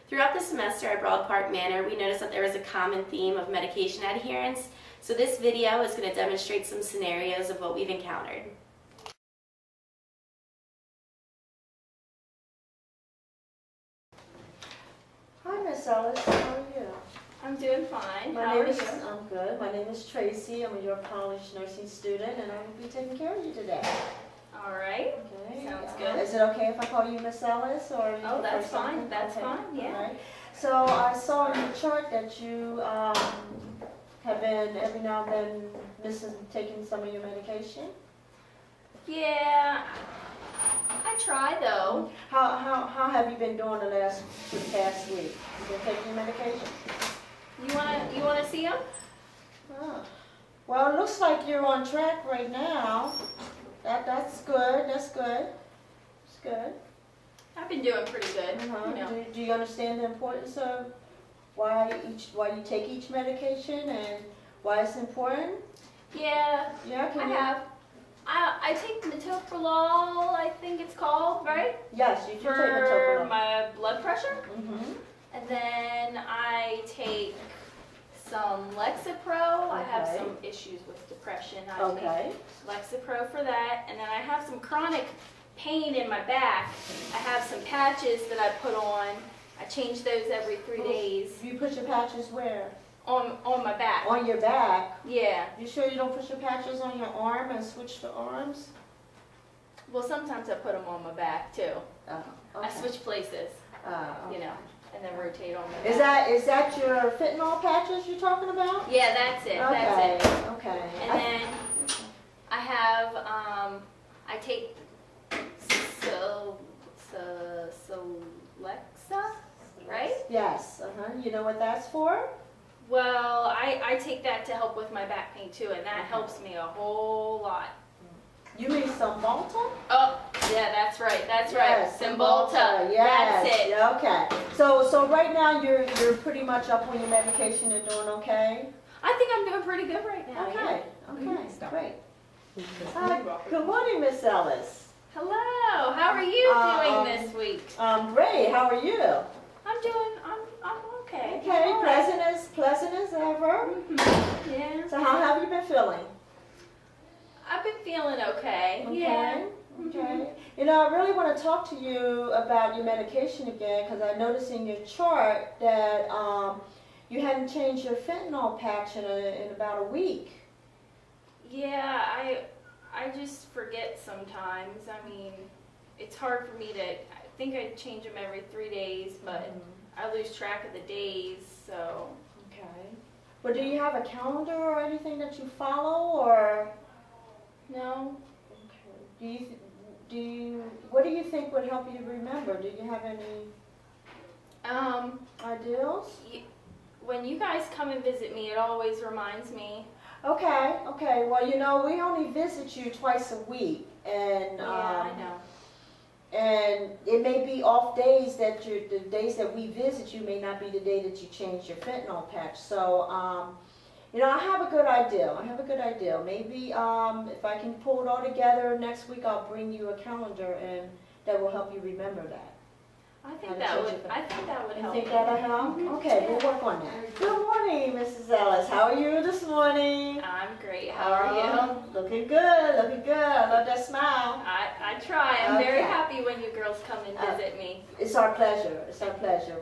Throughout the semester at Broad Park Manor, we noticed that there was a common theme of medication adherence, so this video is going to demonstrate some scenarios of what we've encountered. Hi, Miss Ellis. How are you? I'm doing fine. How are you? I'm good. My name is Tracy. I'm a York College nursing student, and I will be taking care of you today. All right. Okay. Sounds good. Is it okay if I call you Miss Ellis, or? Oh, that's fine. That's okay. fine. Yeah. All right. So I saw in your chart that you have been every now and then taking some of your medication. Yeah. I try though. How have you been doing the past week? You been taking your medication? You wanna see them? Oh. Well, it looks like you're on track right now. That's good. That's good. It's good. I've been doing pretty good. You know. Do you understand the importance of why you take each medication and why it's important? Yeah. Yeah. I have. I take metoprolol, I think it's called, right? Yes, you do take For metoprolol. my blood pressure. Mm-hmm. And then I take some Lexapro. I have Okay. some issues with depression. I Okay. take Lexapro for that. And then I have some chronic pain in my back. I have some patches that I put on. I change those every 3 days. You put your patches where? On my back. On your back. Yeah. You sure you don't put your patches on your arm and switch the arms? Well, sometimes I put them on my back too. Oh, I switch places, you know, and then rotate on my back. Is that your fentanyl patches you're talking about? Yeah, that's it. Okay. That's it. Okay. And then I have, I take Celexa, right? Yes. You know what that's for? Well, I take that to help with my back pain too, and that helps me a whole lot. You mean Cymbalta? Oh, yeah, that's right. That's Yes, right. Cymbalta. Yes. That's it. Yeah, okay. So right now you're pretty much up on your medication and doing okay? I think I'm doing pretty good right now. Okay. Yeah. Okay. Great. Good morning, Miss Ellis. Hello. How are you doing this week? Great. How are you? I'm okay. Okay. I'm all right. Pleasant as ever. Mhm. Yeah. So how have you been feeling? I've been feeling okay. Okay. Yeah. Okay. You know, I really want to talk to you about your medication again because I noticed in your chart that you hadn't changed your fentanyl patch in about a week. Yeah, I just forget sometimes. I mean, it's hard for me to, I think I change them every 3 days, but I lose track of the days, so. Okay. Well, do you have a calendar or anything that you follow, or? No. Okay. What do you think would help you to remember? Do you have any ideals? When you guys come and visit me, it always reminds me. Okay. Well, you know, we only visit you twice a week, and Yeah, I know. and it may be off days that the days that we visit you may not be the day that you change your fentanyl patch. So, you know, I have a good idea. Maybe if I can pull it all together next week, I'll bring you a calendar, and that will help you remember that. I think that would You help. think that'll help? Okay, we'll work on that. Good morning, Mrs. Ellis. How are you this morning? I'm great. How are you? Looking good. I love that smile. I try. I'm very Okay. happy when you girls come and visit me. It's our pleasure.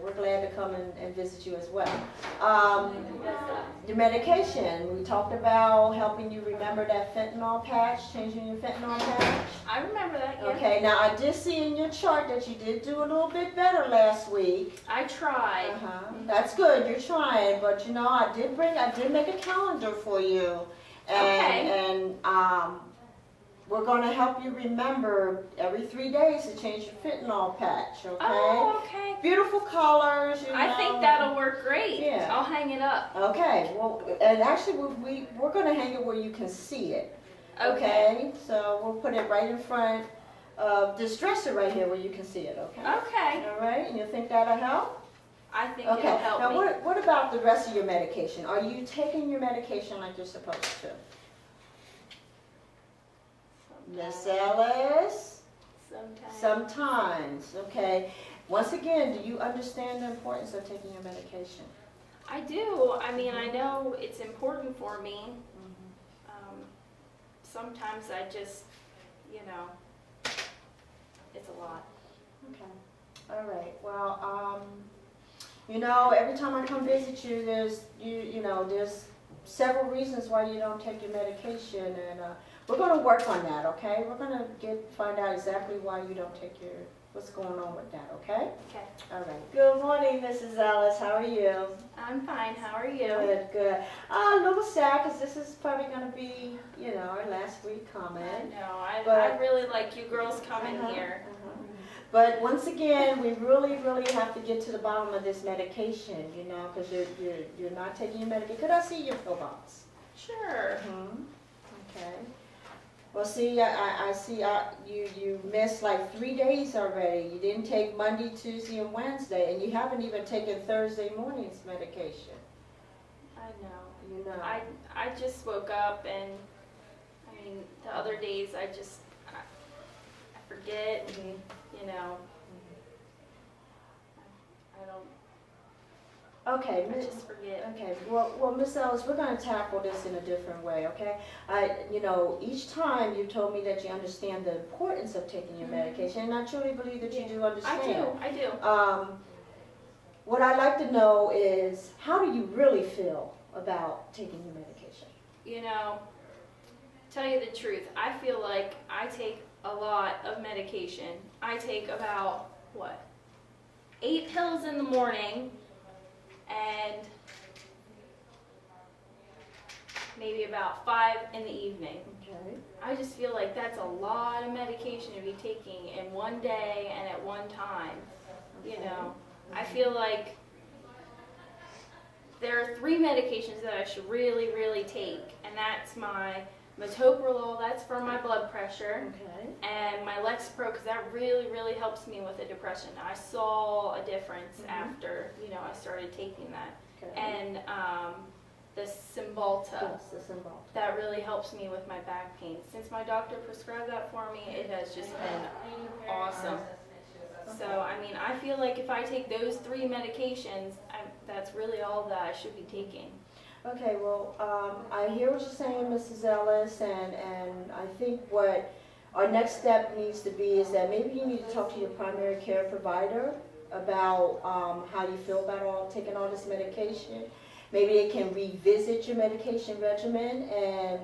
We're glad to come and visit you as well. Your medication, we talked about helping you remember that fentanyl patch, changing your fentanyl patch. I remember that, yeah. Okay, now I did see in your chart that you did do a little bit better last week. I tried. That's good, you're trying, but you know, I did make a calendar for you. And we're going to help you remember every 3 days to change your fentanyl patch, okay? Oh, okay. Beautiful colors, you know. I think that'll work great. Yeah. I'll hang it up. Okay, well, and actually we're going to hang it where you can see it. Okay? So we'll put it right in front of this dresser right here where you can see it, okay? Okay. All right, and you think that'll help? I think Okay, it'll help now me. what about the rest of your medication? Are you taking your medication like you're supposed to? Miss Ellis? Sometimes. Sometimes, okay. once again, do you understand the importance of taking your medication? I do. I mean, I know it's important for me. Sometimes I just, it's a lot. Okay. All right. Well, every time I come visit you, there's several reasons why you don't take your medication, and we're going to work on that. Okay? We're going to find out exactly why you don't take what's going on with that. Okay? Okay. All right. Good morning, Mrs. Ellis. How are you? I'm fine. How are you? Good. Good. A little sad because this is probably going to be, our last week I comment. know. But- I really like you girls coming here. But once again, we really, really have to get to the bottom of this medication, because you're not taking your medication. Could I see your pill box? Sure. Okay. Well, see, I see you missed like 3 days already. You didn't take Monday, Tuesday, and Wednesday, and you haven't even taken Thursday morning's medication. I know. You know. I just woke up, and the other days I forget. I don't. Okay, I just forget. Okay, well, Miss Ellis, we're going to tackle this in a different way, okay? Each time you told me that you understand the importance of taking your medication, and I truly believe that you do understand. I do. What I'd like to know is, how do you really feel about taking your medication? Tell you the truth, I feel like I take a lot of medication. I take about, 8 pills in the morning, and maybe about 5 in the evening. Okay. I just feel like that's a lot of medication to be taking in one day and at one time. I feel like there are 3 medications that I should really, really take, and that's my metoprolol, that's for my blood pressure, Okay. and my Lexapro, because that really, really helps me with the depression. I saw a difference after, I started taking that. Okay. And the Cymbalta, Yes, the symbol. that really helps me with my back pain. Since my doctor prescribed that for me, it has just been awesome. So, I feel like if I take those 3 medications, that's really all that I should be taking. Okay, well, I hear what you're saying, Mrs. Ellis, and I think what our next step needs to be is that maybe you need to talk to your primary care provider about how you feel about taking all this medication. Maybe they can revisit your medication regimen, and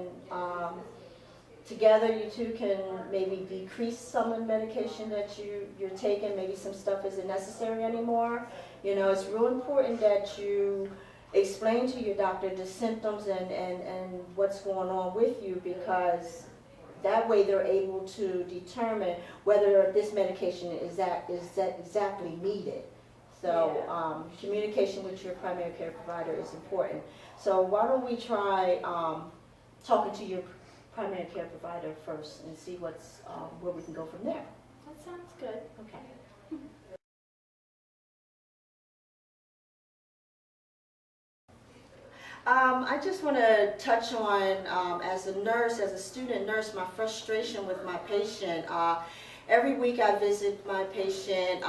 together you two can maybe decrease some of the medication that you're taking. Maybe some stuff isn't necessary anymore. It's real important that you explain to your doctor the symptoms and what's going on with you, because that way they're able to determine whether this medication is exactly needed. So communication with your primary care provider is important. So why don't we try talking to your primary care provider first and see where we can go from there. That sounds good. Okay. I just want to touch on, as a student nurse, my frustration with my patient. Every week I visit my patient.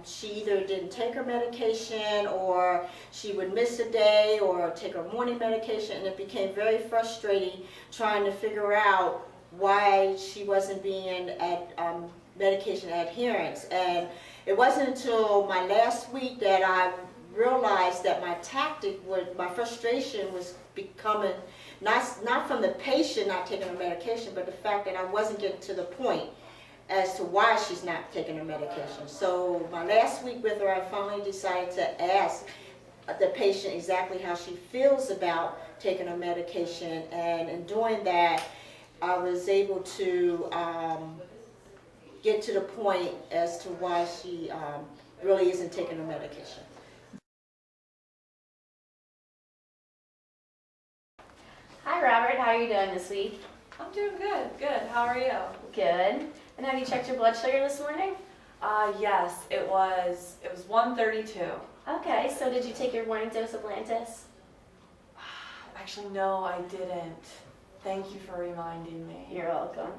She either didn't take her medication, or she would miss a day, or take her morning medication, and it became very frustrating trying to figure out why she wasn't being at medication adherence. And it wasn't until my last week that I realized that my frustration was becoming not from the patient not taking her medication, but the fact that I wasn't getting to the point as to why she's not taking her medication. So my last week with her, I finally decided to ask the patient exactly how she feels about taking her medication, and in doing that, I was able to get to the point as to why she really isn't taking her medication. Hi Robert, how are you doing this week? I'm doing good, good. How are you? Good. And have you checked your blood sugar this morning? Yes, it was 132. Okay, so did you take your morning dose of Lantus? Actually, no, I didn't. Thank you for reminding me. You're welcome.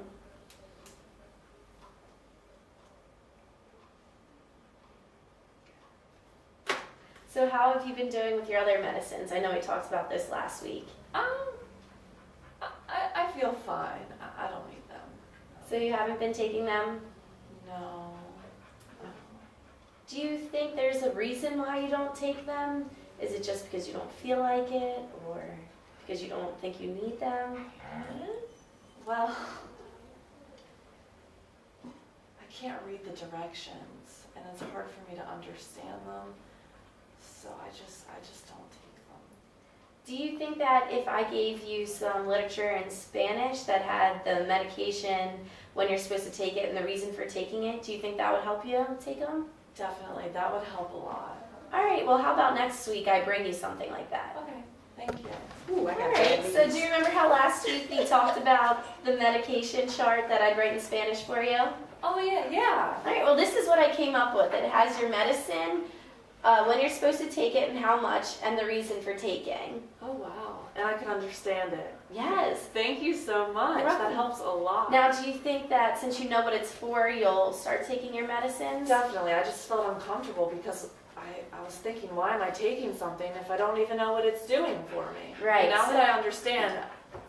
So how have you been doing with your other medicines? I know we talked about this last week. I feel fine. I don't need them. So you haven't been taking them? No. Do you think there's a reason why you don't take them? Is it just because you don't feel like it, or because you don't think you need them? Well, I can't read the directions, and it's hard for me to understand them, so I just don't take them. Do you think that if I gave you some literature in Spanish that had the medication, when you're supposed to take it, and the reason for taking it, do you think that would help you take them? Definitely, that would help a lot. All right, well, how about next week I bring you something like that? Okay, thank you. Ooh, I All got right, bad so news. do you remember how last week we talked about the medication chart that I'd write in Spanish for you? Oh yeah. All right, well, this is what I came up with. It has your medicine, when you're supposed to take it and how much, and the reason for taking. Oh wow, and I can understand it. Yes. Thank you so much. You're welcome. That helps a lot. Now, do you think that since you know what it's for, you'll start taking your medicines? Definitely, I just felt uncomfortable because I was thinking, why am I taking something if I don't even know what it's doing for me? Right. And now that I understand,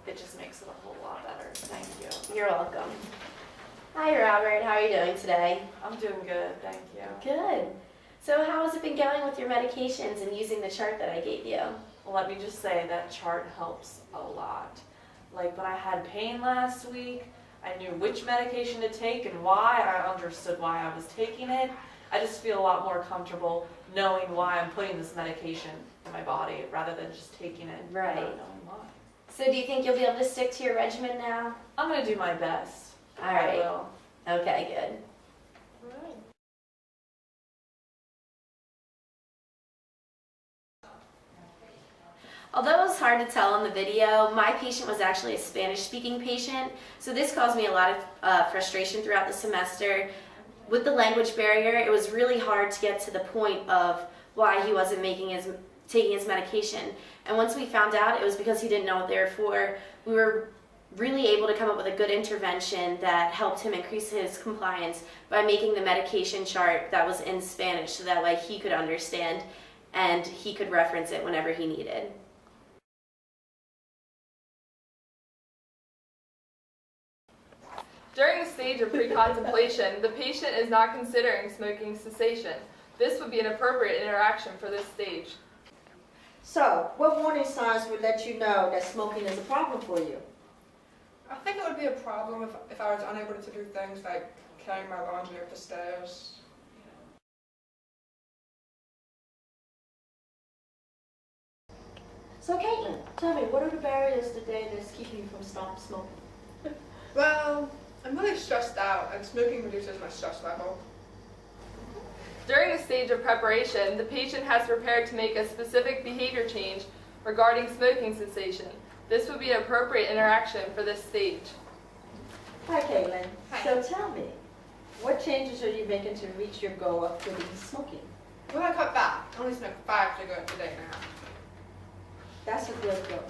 it just makes it a whole lot better. Thank you. You're welcome. Hi, Robert. How are you doing today? I'm doing good, thank you. Good. So how has it been going with your medications and using the chart that I gave you? Well, let me just say that chart helps a lot. Like when I had pain last week, I knew which medication to take and why. I understood why I was taking it. I just feel a lot more comfortable knowing why I'm putting this medication in my body rather than just taking it Right. without knowing why. So do you think you'll be able to stick to your regimen now? I'm going to do my best. All right. I will. Okay, good. Although it was hard to tell in the video, my patient was actually a Spanish-speaking patient, so this caused me a lot of frustration throughout the semester. With the language barrier, it was really hard to get to the point of why he wasn't taking his medication. And once we found out it was because he didn't know what they were for, we were really able to come up with a good intervention that helped him increase his compliance by making the medication chart that was in Spanish so that way he could understand and he could reference it whenever he needed. During the stage of pre-contemplation, the patient is not considering smoking cessation. This would be an appropriate interaction for this stage. So, what warning signs would let you know that smoking is a problem for you? I think it would be a problem if I was unable to do things like carrying my laundry up the stairs. So, Caitlin, tell me, what are the barriers today that's keeping you from stop smoking? Well, I'm really stressed out and smoking reduces my stress level. During the stage of preparation, the patient has prepared to make a specific behavior change regarding smoking cessation. This would be an appropriate interaction for this stage. Hi, Caitlin. Hi. So tell me, what changes are you making to reach your goal of quitting smoking? Well, I cut back. I only smoke 5 cigarettes a day now. That's a good goal.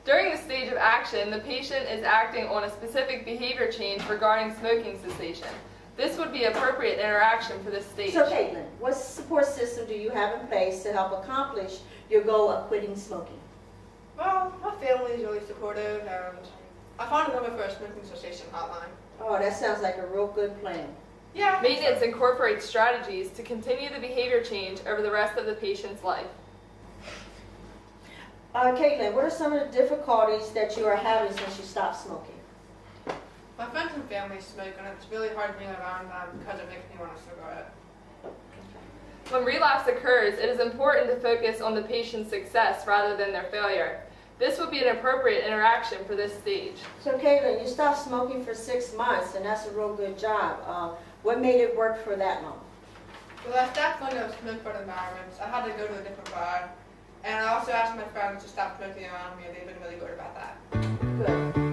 During the stage of action, the patient is acting on a specific behavior change regarding smoking cessation. This would be appropriate interaction for this stage. So, Caitlin, what support system do you have in place to help accomplish your goal of quitting smoking? Well, my family is really supportive and I found a number for a smoking cessation hotline. Oh, that sounds like a real good plan. Yeah. Maintenance incorporates strategies to continue the behavior change over the rest of the patient's life. Caitlin, what are some of the difficulties that you are having since you stopped smoking? My friends and family smoke and it's really hard being around them because it makes me want a cigarette. When relapse occurs, it is important to focus on the patient's success rather than their failure. This would be an appropriate interaction for this stage. So, Caitlin, you stopped smoking for 6 months, and that's a real good job. What made it work for that long? Well, I stopped going to smoke-filled environments. I had to go to a different bar. And I also asked my friends to stop smoking around me and they've been really good about that. Good.